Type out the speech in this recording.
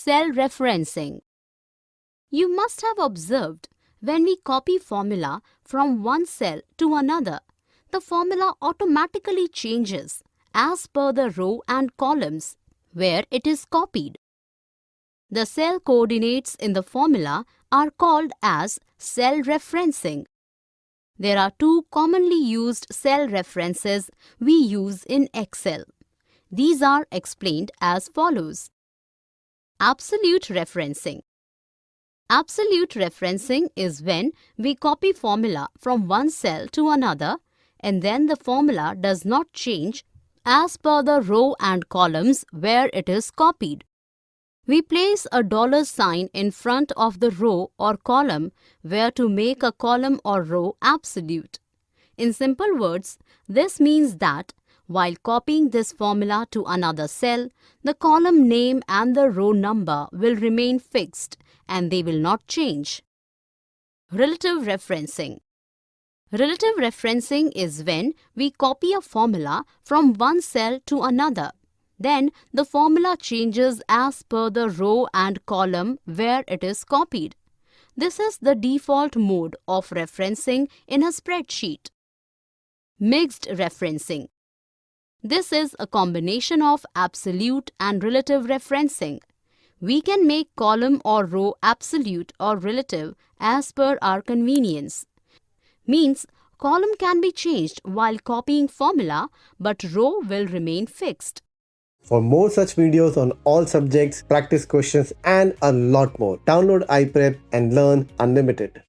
cell referencing. You must have observed when we copy formula from one cell to another, the formula automatically changes as per the row and columns where it is copied. The cell coordinates in the formula are called as cell referencing. There are two commonly used cell references we use in Excel. These are explained as follows. Absolute referencing. Absolute referencing is when we copy formula from one cell to another and then the formula does not change as per the row and columns where it is copied. We place a $sign in front of the row or column where to make a column or row absolute. In simple words, this means that while copying this formula to another cell, the column name and the row number will remain fixed and they will not change. Relative referencing. Relative referencing is when we copy a formula from one cell to another. Then the formula changes as per the row and column where it is copied. This is the default mode of referencing in a spreadsheet. Mixed referencing. This is a combination of absolute and relative referencing. We can make column or row absolute or relative as per our convenience. Means column can be changed while copying formula, but row will remain fixed. For more such videos on all subjects, practice questions and a lot more, download iPrep and learn unlimited.